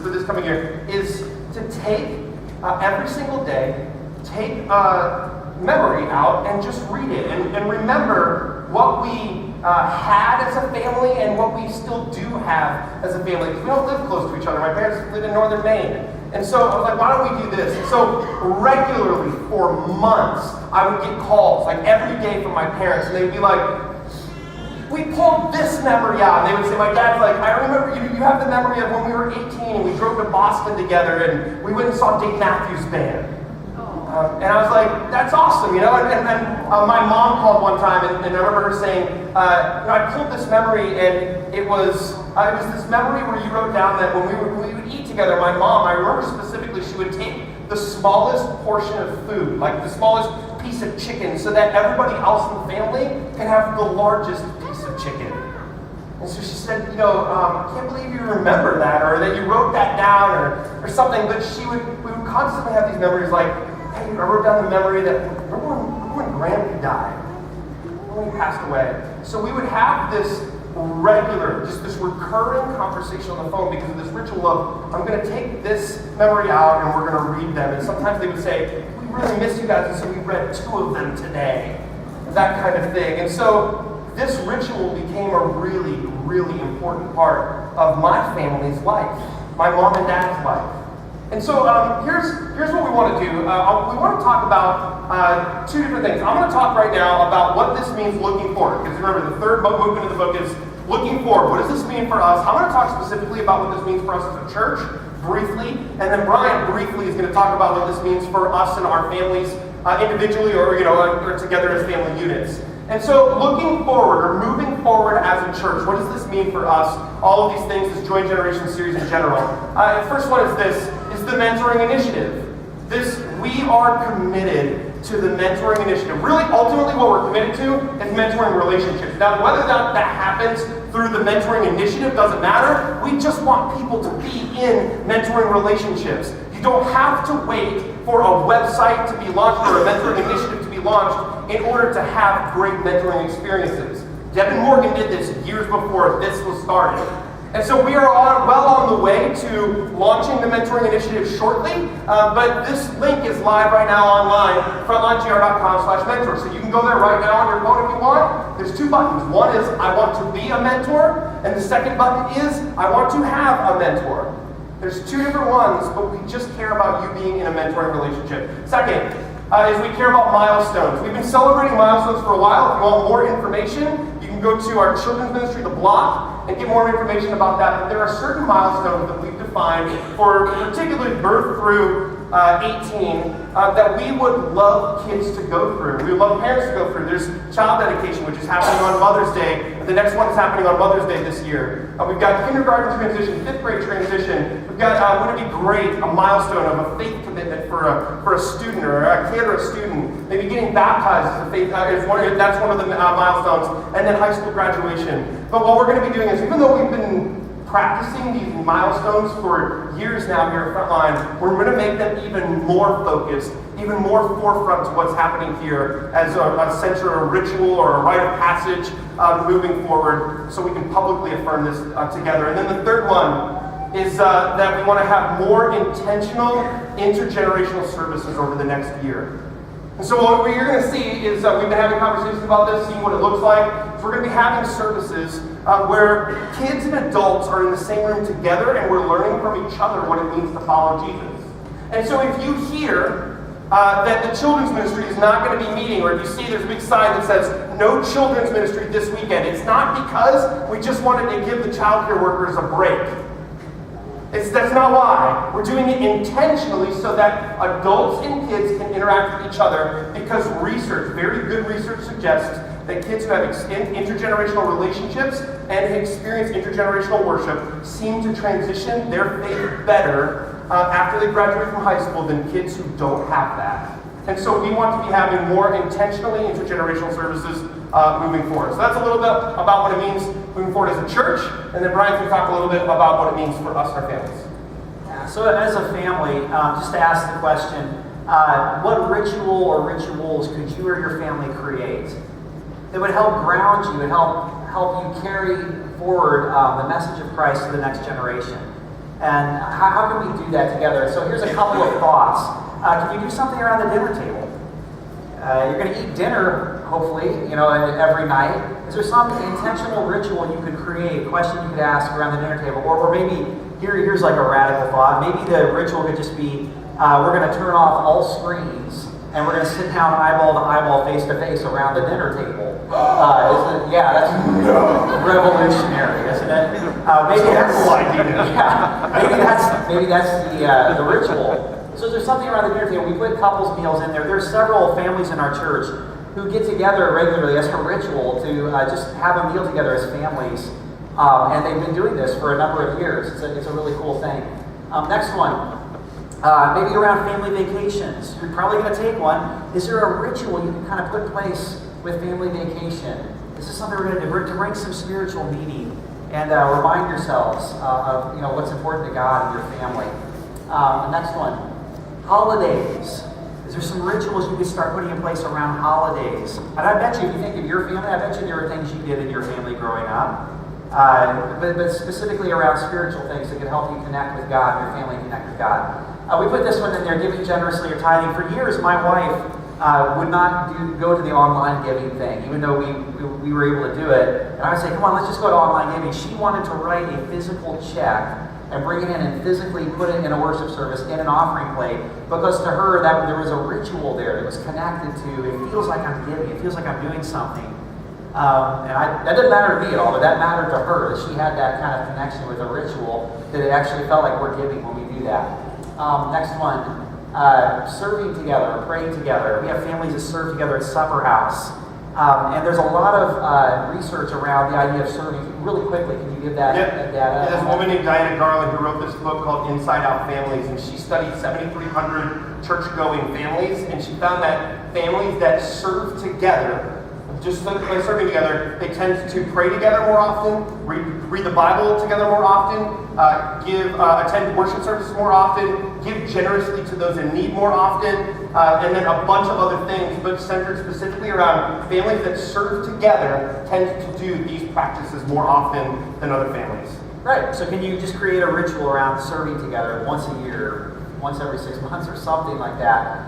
for this coming year is to take every single day, take a memory out and just read it and remember what we had as a family and what we still do have as a family. Because we don't live close to each other. My parents live in northern Maine. And so I was like, why don't we do this? And so regularly for months, I would get calls, like every day from my parents, and they'd be like, we pulled this memory out. And they would say, my dad's like, I remember you have the memory of when we were 18 and we drove to Boston together and we went and saw Dave Matthews Band. And I was like, that's awesome, you know? And my mom called one time, and I remember her saying, I pulled this memory, and it was this memory where you wrote down that when we would eat together, my mom, I remember specifically, she would take the smallest portion of food, like the smallest piece of chicken, so that everybody else in the family can have the largest piece of chicken. And so she said, I can't believe you remember that, or that you wrote that down, or something. But we would constantly have these memories like, hey, I wrote down the memory that, remember when Grampy died? When he passed away? So we would have this regular, just this recurring conversation on the phone because of this ritual of, I'm going to take this memory out and we're going to read them. And sometimes they would say, we really miss you guys, and so we read 2 of them today. That kind of thing. And so this ritual became a really, really important part of my family's life, my mom and dad's life. And so here's what we want to do. We want to talk about 2 different things. I'm going to talk right now about what this means looking forward. Because remember, the third movement of the book is looking forward. What does this mean for us? I'm going to talk specifically about what this means for us as a church, briefly. And then Brian briefly is going to talk about what this means for us and our families individually or together as family units. And so looking forward or moving forward as a church, what does this mean for us? All of these things, this Join Generation series in general. The first one is the mentoring initiative. We are committed to the mentoring initiative. Really, ultimately what we're committed to is mentoring relationships. Now, whether that happens through the mentoring initiative doesn't matter. We just want people to be in mentoring relationships. You don't have to wait for a website to be launched or a mentoring initiative to be launched in order to have great mentoring experiences. Devin Morgan did this years before this was started. And so we are well on the way to launching the mentoring initiative shortly, but this link is live right now online, frontlinegr.com/mentor. So you can go there right now on your phone if you want. There's 2 buttons. One is I want to be a mentor, and the second button is I want to have a mentor. There's 2 different ones, but we just care about you being in a mentoring relationship. Second is we care about milestones. We've been celebrating milestones for a while. If you want more information, you can go to our children's ministry, The Block, and get more information about that. But there are certain milestones that we've defined for particularly birth through 18 that we would love kids to go through. We would love parents to go through. There's child dedication, which is happening on Mother's Day. The next one is happening on Mother's Day this year. We've got kindergarten transition, 5th grade transition. We've got, wouldn't it be great, a milestone of a faith commitment for a student or a kid or a student. Maybe getting baptized as a faith, that's one of the milestones. And then high school graduation. But what we're going to be doing is, even though we've been practicing these milestones for years now here at Frontline, we're going to make them even more focused, even more forefront to what's happening here as a central ritual or a rite of passage moving forward so we can publicly affirm this together. And then the third one is that we want to have more intentional intergenerational services over the next year. And so what you're going to see is we've been having conversations about this, seeing what it looks like. So we're going to be having services where kids and adults are in the same room together and we're learning from each other what it means to follow Jesus. And so if you hear that the children's ministry is not going to be meeting, or if you see there's a big sign that says no children's ministry this weekend, it's not because we just wanted to give the childcare workers a break. That's not why. We're doing it intentionally so that adults and kids can interact with each other, because research, very good research, suggests that kids who have intergenerational relationships and experience intergenerational worship seem to transition their faith better after they graduate from high school than kids who don't have that. And so we want to be having more intentionally intergenerational services moving forward. So that's a little bit about what it means moving forward as a church, and then Brian's going to talk a little bit about what it means for us and our families. Yeah, so as a family, just to ask the question, what ritual or rituals could you or your family create that would help ground you and help you carry forward the message of Christ to the next generation? And how can we do that together? So here's a couple of thoughts. Can you do something around the dinner table? You're going to eat dinner, hopefully, every night. Is there some intentional ritual you could create, a question you could ask around the dinner table? Or maybe, here's like a radical thought. Maybe the ritual could just be, we're going to turn off all screens, and we're going to sit down eyeball to eyeball, face to face around the dinner table. That's revolutionary, isn't it? Maybe that's cool idea. Yeah, maybe that's the ritual. So there's something around the dinner table. We put couples meals in there. There's several families in our church who get together regularly as a ritual to just have a meal together as families. And they've been doing this for a number of years. It's a really cool thing. Next one. Maybe around family vacations. You're probably going to take one. Is there a ritual you can kind of put in place with family vacation? This is something we're going to do. We're to bring some spiritual meaning and remind yourselves of what's important to God and your family. The next one. Holidays. Is there some rituals you could start putting in place around holidays? And I bet you, if you think of your family, I bet you there are things you did in your family growing up. But specifically around spiritual things that can help you connect with God, and your family connect with God. We put this one in there, giving generously or tithing. For years, my wife would not go to the online giving thing, even though we were able to do it. And I would say, come on, let's just go to online giving. She wanted to write a physical check and bring it in and physically put it in a worship service, in an offering plate, because to her, that there was a ritual there that was connected to, it feels like I'm giving, it feels like I'm doing something. That didn't matter to me at all, but that mattered to her, that she had that kind of connection with a ritual, that it actually felt like we're giving when we do that. Next one, serving together, praying together. We have families that serve together at Supper House. And there's a lot of research around the idea of serving. Really quickly, can you give that data? There's a woman named Diana Garland who wrote this book called Inside Out Families, and she studied 7,300 church-going families, and she found that families that serve together, just by serving together, they tend to pray together more often, read the Bible together more often, attend worship services more often, give generously to those in need more often, and then a bunch of other things, but centered specifically around families that serve together tend to do these practices more often than other families. Right. So can you just create a ritual around serving together once a year, once every 6 months, or something like that?